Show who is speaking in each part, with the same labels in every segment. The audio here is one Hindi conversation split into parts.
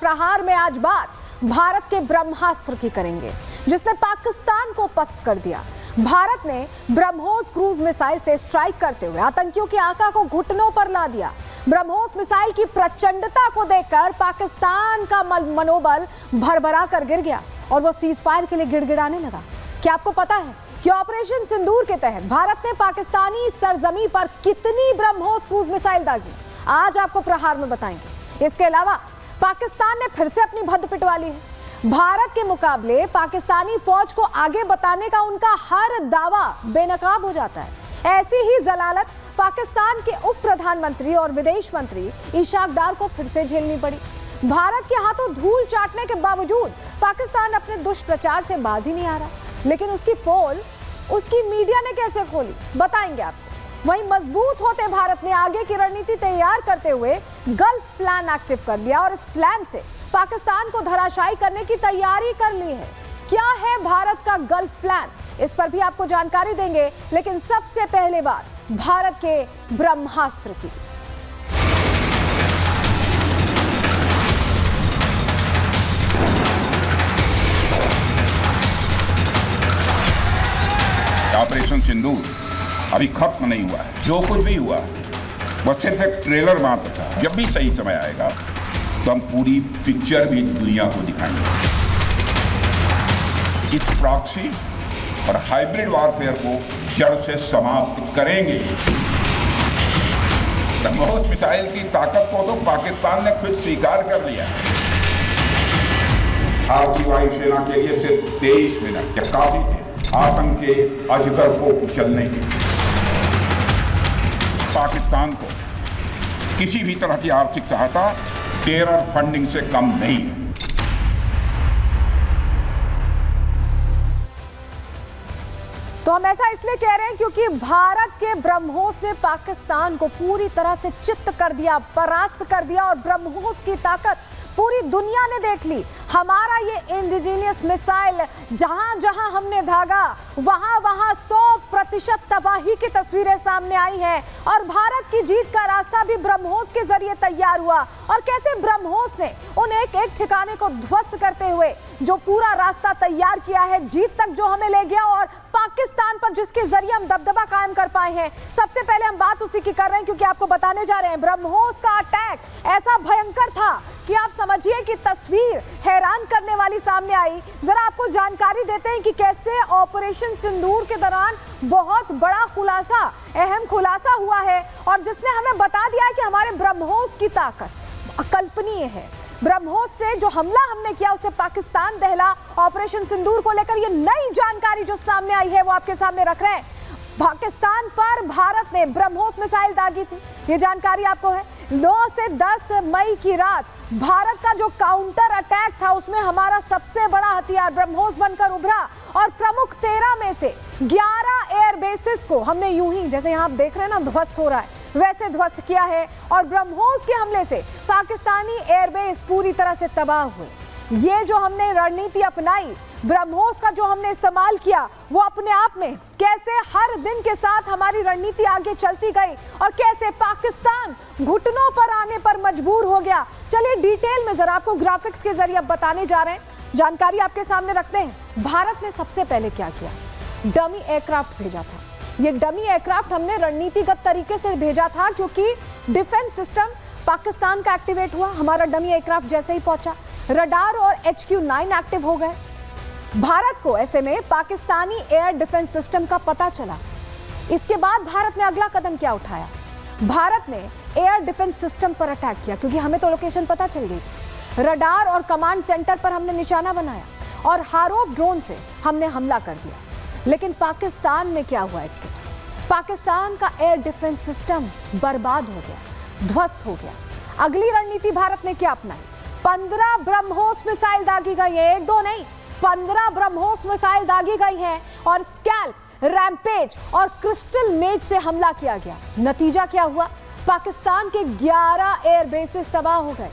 Speaker 1: प्रहार में आज बात भारत के ब्रह्मास्त्र की करेंगे, जिसने पाकिस्तान को पस्त कर दिया। भारत ने ब्रह्मोस क्रूज मिसाइल से स्ट्राइक करते हुए आतंकियों की आंखों को घुटनों पर ला दिया। ब्रह्मोस मिसाइल की प्रचंडता को देखकर पाकिस्तान का मनोबल भरभरा कर गिर गया और वो सीज फायर के लिए गिड़गिड़ाने लगा। क्या आपको पता है कि ऑपरेशन सिंदूर के तहत भारत ने पाकिस्तानी सरजमी पर कितनी ब्रह्मोस क्रूज मिसाइल दागी? आज आपको प्रहार में बताएंगे। इसके अलावा पाकिस्तान ने फिर से अपनी भद्द पिटवा ली है। भारत के मुकाबले पाकिस्तानी फौज को आगे बताने का उनका हर दावा बेनकाब हो जाता है। ऐसी ही जलालत पाकिस्तान के उप प्रधानमंत्री और विदेश मंत्री इशाक डार को फिर से झेलनी पड़ी। भारत के हाथों धूल चाटने के बावजूद पाकिस्तान अपने दुष्प्रचार से बाज ही नहीं आ रहा, लेकिन उसकी पोल उसकी मीडिया ने कैसे खोली, बताएंगे आपको। वहीं मजबूत होते भारत ने आगे की रणनीति तैयार करते हुए गल्फ प्लान एक्टिव कर लिया और इस प्लान से पाकिस्तान को धराशायी करने की तैयारी कर ली है। क्या है भारत का गल्फ प्लान, इस पर भी आपको जानकारी देंगे, लेकिन सबसे पहले बात भारत के ब्रह्मास्त्र की।
Speaker 2: ऑपरेशन सिंदूर अभी खत्म नहीं हुआ है। जो कुछ भी हुआ वह सिर्फ एक ट्रेलर मात्र था। जब भी सही समय आएगा तो हम पूरी पिक्चर भी दुनिया को दिखाएंगे। इस प्रॉक्सी और हाइब्रिड वॉरफेयर को जड़ से समाप्त करेंगे। ब्रह्मोस मिसाइल की ताकत को तो पाकिस्तान ने खुद स्वीकार कर लिया है। भारतीय वायुसेना के लिए सिर्फ 23 मिनट काफी थे आतंक के अजगर को कुचलने के। पाकिस्तान को किसी भी तरह की आर्थिक सहायता टेरर फंडिंग से कम नहीं है।
Speaker 1: तो हम ऐसा इसलिए कह रहे हैं क्योंकि भारत के ब्रह्मोस ने पाकिस्तान को पूरी तरह से चित्त कर दिया, परास्त कर दिया और ब्रह्मोस की ताकत पूरी दुनिया ने देख ली। हमारा ये इंडिजीनियस मिसाइल जहां जहां हमने धागा वहां वहां 100% तबाही की तस्वीरें सामने आई हैं और भारत की जीत का रास्ता भी ब्रह्मोस के जरिए तैयार हुआ। और कैसे ब्रह्मोस ने उन एक एक ठिकाने को ध्वस्त करते हुए जो पूरा रास्ता तैयार किया है, जीत तक जो हमें ले गया और पाकिस्तान पर जिसके जरिए हम दबदबा कायम कर पाए हैं। सबसे पहले हम बात उसी की कर रहे हैं क्योंकि आपको बताने जा रहे हैं ब्रह्मोस का अटैक ऐसा भयंकर था कि आप समझिए कि तस्वीर हैरान करने वाली सामने आई। जरा आपको जानकारी देते हैं कि कैसे ऑपरेशन सिंदूर के दौरान बहुत बड़ा खुलासा, अहम खुलासा हुआ है और जिसने हमें बता दिया है कि हमारे ब्रह्मोस की ताकत अकल्पनीय है। ब्रह्मोस से जो हमला हमने किया उसे पाकिस्तान दहला। ऑपरेशन सिंदूर को लेकर ये नई जानकारी जो सामने आई है वो आपके सामने रख रहे हैं। पाकिस्तान पर भारत ने ब्रह्मोस मिसाइल दागी थी, ये जानकारी आपको है। 9 से 10 मई की रात भारत का जो काउंटर अटैक था उसमें हमारा सबसे बड़ा हथियार ब्रह्मोस बनकर उभरा और प्रमुख 13 में से 11 एयर बेसिस को हमने यूं ही, जैसे यहाँ आप देख रहे हैं ना, ध्वस्त हो रहा है, वैसे ध्वस्त किया है। और ब्रह्मोस के हमले से पाकिस्तानी एयरबेस पूरी तरह से तबाह हुए। ये जो हमने रणनीति अपनाई, ब्रह्मोस का जो हमने इस्तेमाल किया, वो अपने आप में कैसे हर दिन के साथ हमारी रणनीति आगे चलती गई और कैसे पाकिस्तान घुटनों पर आने पर मजबूर हो गया। चलिए डिटेल में जरा आपको ग्राफिक्स के जरिए बताने जा रहे हैं, जानकारी आपके सामने रखते हैं। भारत ने सबसे पहले क्या किया, डमी एयरक्राफ्ट भेजा था। ये डमी एयरक्राफ्ट हमने रणनीतिगत तरीके से भेजा था क्योंकि डिफेंस सिस्टम पाकिस्तान का एक्टिवेट हुआ। हमारा डमी एयरक्राफ्ट जैसे ही पहुंचा, रडार और HQ-9 एक्टिव हो गए। भारत को ऐसे में पाकिस्तानी एयर डिफेंस सिस्टम का पता चला। इसके बाद भारत ने अगला कदम क्या उठाया, भारत ने एयर डिफेंस सिस्टम पर अटैक किया क्योंकि हमें तो लोकेशन पता चल गई थी। रडार और कमांड सेंटर पर हमने निशाना बनाया और हारोप ड्रोन से हमने हमला कर दिया। लेकिन पाकिस्तान में क्या हुआ, इसके पाकिस्तान का एयर डिफेंस सिस्टम बर्बाद हो गया, ध्वस्त हो गया। अगली रणनीति भारत ने क्या अपनाई, 15 ब्रह्मोस मिसाइल दागी गई है, 1-2 नहीं, 15 ब्रह्मोस मिसाइल दागी गई हैं और स्कैल्प, रैम्पेज और क्रिस्टल मेज से हमला किया गया। नतीजा क्या हुआ, पाकिस्तान के 11 एयर बेसिस तबाह हो गए।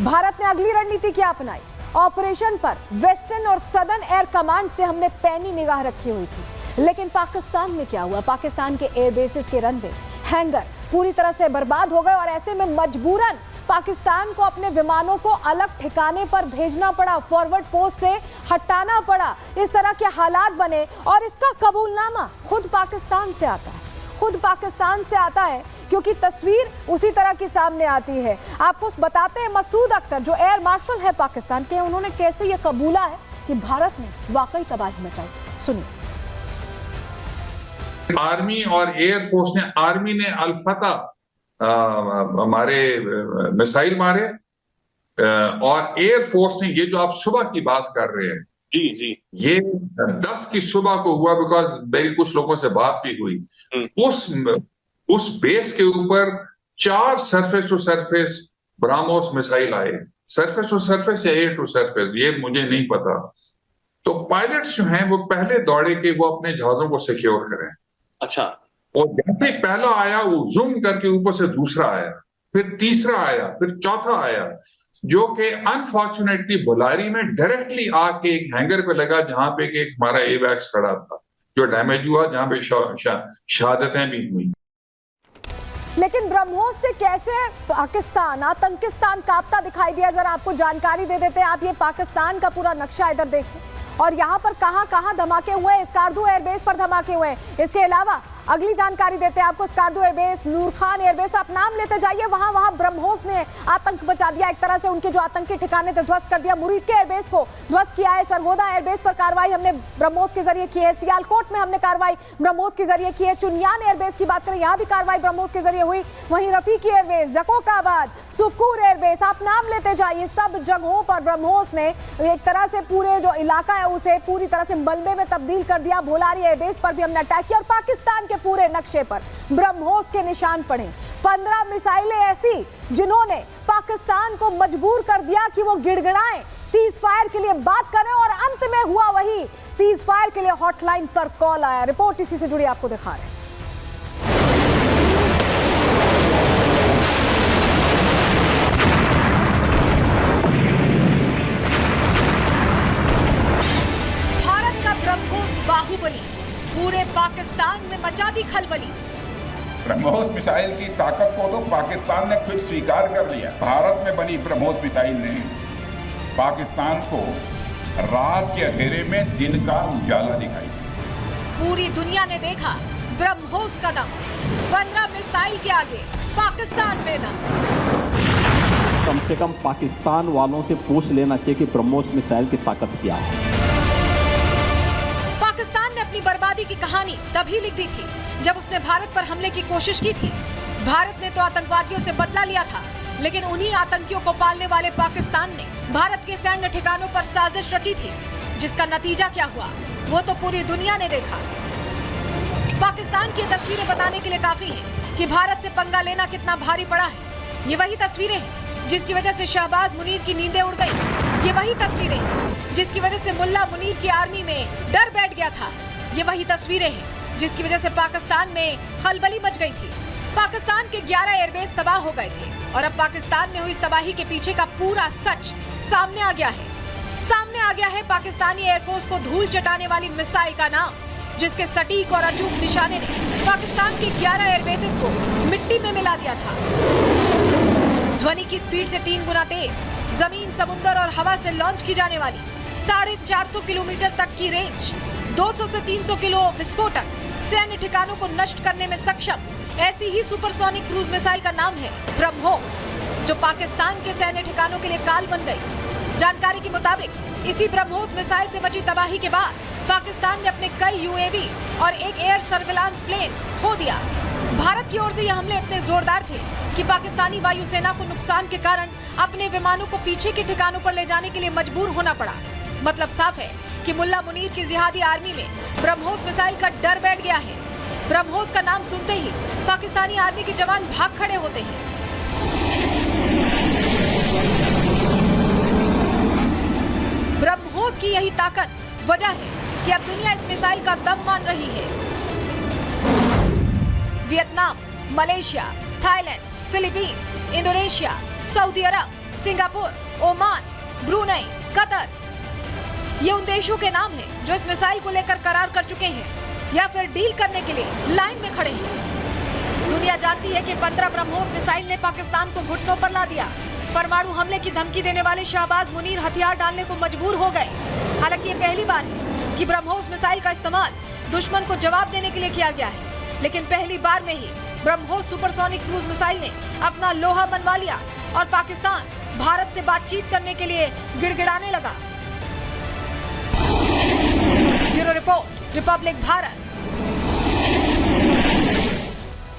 Speaker 1: भारत ने अगली रणनीति क्या अपनाई, ऑपरेशन पर वेस्टर्न और सदर्न एयर कमांड से हमने पैनी निगाह रखी हुई थी। लेकिन पाकिस्तान में क्या हुआ, पाकिस्तान के एयर बेसिस के रनवे, हैंगर पूरी तरह से बर्बाद हो गए और ऐसे में मजबूरन पाकिस्तान को अपने विमानों को अलग ठिकाने पर भेजना पड़ा, फॉरवर्ड पोस्ट से हटाना पड़ा, इस तरह के हालात बने और इसका कबूलनामा खुद पाकिस्तान से आता है, खुद पाकिस्तान से आता है, क्योंकि तस्वीर उसी तरह की सामने आती है। आपको बताते हैं मसूद अख्तर जो एयर मार्शल है पाकिस्तान के, उन्होंने कैसे ये कबूला है कि भारत ने वाकई तबाही मचाई। सुनिए।
Speaker 3: आर्मी और एयरफोर्स ने, आर्मी ने अल-फतह हमारे मिसाइल मारे और एयरफोर्स ने ये जो आप सुबह की बात कर रहे हैं
Speaker 4: जी
Speaker 3: ये 10 की सुबह को हुआ, बिकॉज मेरी कुछ लोगों से बात भी हुई। उस बेस के ऊपर 4 surface to surface BrahMos missile आए, सरफेस टू सरफेस या एयर टू सरफेस ये मुझे नहीं पता। तो पायलट्स जो हैं वो पहले दौड़े कि वो अपने जहाजों को सिक्योर करें।
Speaker 4: अच्छा।
Speaker 3: और जैसे पहला आया वो जूम करके ऊपर से दूसरा आया, फिर तीसरा आया, फिर चौथा आया, जो कि अनफॉर्चुनेटली बुलारी में डायरेक्टली आके एक हैंगर पे लगा जहां पे एक हमारा एवैक्स खड़ा था जो डैमेज हुआ, जहां पे शहादतें भी हुई।
Speaker 1: लेकिन ब्रह्मोस से कैसे पाकिस्तान, आतंकिस्तान कांपता दिखाई दिया, जरा आपको जानकारी दे देते हैं। आप ये पाकिस्तान का पूरा नक्शा इधर देखें और यहाँ पर कहाँ कहाँ धमाके हुए हैं। स्कार्दू एयरबेस पर धमाके हुए हैं। इसके अलावा अगली जानकारी देते हैं आपको, स्कार्दू एयरबेस, नूर खान एयरबेस, आप नाम लेते जाइए, वहां ब्रह्मोस ने आतंक बचा दिया, एक तरह से उनके जो आतंकी ठिकाने थे ध्वस्त कर दिया। मुरीद के एयरबेस को ध्वस्त किया है। सरगोदा एयरबेस पर कार्रवाई हमने ब्रह्मोस के जरिए की है। सियालकोट में हमने कार्रवाई ब्रह्मोस के जरिए की है। चुनियान एयरबेस की बात करें, यहाँ भी कार्रवाई ब्रह्मोस के जरिए हुई। वहीं रफीकी एयरबेस, जकोकाबाद, सुक्कूर एयरबेस, आप नाम लेते जाइए, सब जगहों पर ब्रह्मोस ने एक तरह से पूरे जो इलाका है उसे पूरी तरह से मलबे में तब्दील कर दिया। भोलारी एयरबेस पर भी हमने अटैक किया और पाकिस्तान के पूरे नक्शे पर ब्रह्मोस के निशान पड़े। 15 मिसाइलें ऐसी जिन्होंने पाकिस्तान को मजबूर कर दिया कि वो गिड़गिड़ाएं, सीज फायर के लिए बात करें, और अंत में हुआ वही, सीज फायर के लिए हॉटलाइन पर कॉल आया। रिपोर्ट इसी से जुड़ी आपको दिखा रहे हैं। भारत का ब्रह्मोस बाहुबली पूरे पाकिस्तान में मचा दी खलबली।
Speaker 2: ब्रह्मोस मिसाइल की ताकत को तो पाकिस्तान ने खुद स्वीकार कर लिया। भारत में बनी ब्रह्मोस मिसाइल ने पाकिस्तान को रात के अंधेरे में दिन का उजाला दिखाई।
Speaker 1: पूरी दुनिया ने देखा ब्रह्मोस का दम। 15 मिसाइल के आगे पाकिस्तान में दम।
Speaker 5: कम से कम पाकिस्तान वालों से पूछ लेना चाहिए कि ब्रह्मोस मिसाइल की ताकत क्या है।
Speaker 1: पाकिस्तान ने अपनी बर्बादी की कहानी तभी लिख दी थी जब उसने भारत पर हमले की कोशिश की थी। भारत ने तो आतंकवादियों से बदला लिया था, लेकिन उन्हीं आतंकियों को पालने वाले पाकिस्तान ने भारत के सैन्य ठिकानों पर साजिश रची थी, जिसका नतीजा क्या हुआ वो तो पूरी दुनिया ने देखा। पाकिस्तान की तस्वीरें बताने के लिए काफी हैं कि भारत से पंगा लेना कितना भारी पड़ा है। ये वही तस्वीरें हैं जिसकी वजह से शहबाज मुनीर की नींदें उड़ गई। ये वही तस्वीरें हैं जिसकी वजह से मुल्ला मुनीर की आर्मी में डर बैठ गया था। ये वही तस्वीरें हैं जिसकी वजह से पाकिस्तान में खलबली मच गई थी। पाकिस्तान के 11 एयरबेस तबाह हो गए थे और अब पाकिस्तान में हुई इस तबाही के पीछे का पूरा सच सामने आ गया है। सामने आ गया है पाकिस्तानी एयरफोर्स को धूल चटाने वाली मिसाइल का नाम, जिसके सटीक और अचूक निशाने ने पाकिस्तान के 11 एयरबेसेस को मिट्टी में मिला दिया था। ध्वनि की स्पीड से 3 गुना तेज, जमीन, समुद्र और हवा से लॉन्च की जाने वाली 450 किलोमीटर तक की रेंज, 200 से 300 किलो विस्फोटक, सैन्य ठिकानों को नष्ट करने में सक्षम ऐसी ही सुपरसोनिक क्रूज मिसाइल का नाम है ब्रह्मोस, जो पाकिस्तान के सैन्य ठिकानों के लिए काल बन गई। जानकारी के मुताबिक इसी ब्रह्मोस मिसाइल से मची तबाही के बाद पाकिस्तान ने अपने कई यूएवी और एक एयर सर्विलांस प्लेन खो दिया। भारत की ओर से ये हमले इतने जोरदार थे कि पाकिस्तानी वायुसेना को नुकसान के कारण अपने विमानों को पीछे के ठिकानों पर ले जाने के लिए मजबूर होना पड़ा। मतलब साफ है कि मुल्ला मुनीर की जिहादी आर्मी में ब्रह्मोस मिसाइल का डर बैठ गया है। ब्रह्मोस का नाम सुनते ही पाकिस्तानी आर्मी के जवान भाग खड़े होते हैं। ब्रह्मोस की यही ताकत वजह है कि अब दुनिया इस मिसाइल का दम मान रही है। Vietnam, Malaysia, Thailand, Philippines, Indonesia, Saudi Arab, Singapore, Oman, Brunei, Qatar, ये उन देशों के नाम हैं जो इस मिसाइल को लेकर करार कर चुके हैं या फिर डील करने के लिए लाइन में खड़े हैं। दुनिया जानती है कि 15 ब्रह्मोस मिसाइल ने पाकिस्तान को घुटनों पर ला दिया। परमाणु हमले की धमकी देने वाले शहबाज मुनीर हथियार डालने को मजबूर हो गए। हालांकि ये पहली बार है कि ब्रह्मोस मिसाइल का इस्तेमाल दुश्मन को जवाब देने के लिए किया गया है, लेकिन पहली बार में ही ब्रह्मोस सुपरसोनिक क्रूज मिसाइल ने अपना लोहा मनवा लिया और पाकिस्तान भारत से बातचीत करने के लिए गिड़गिड़ाने लगा। Bureau report, Republic Bharat.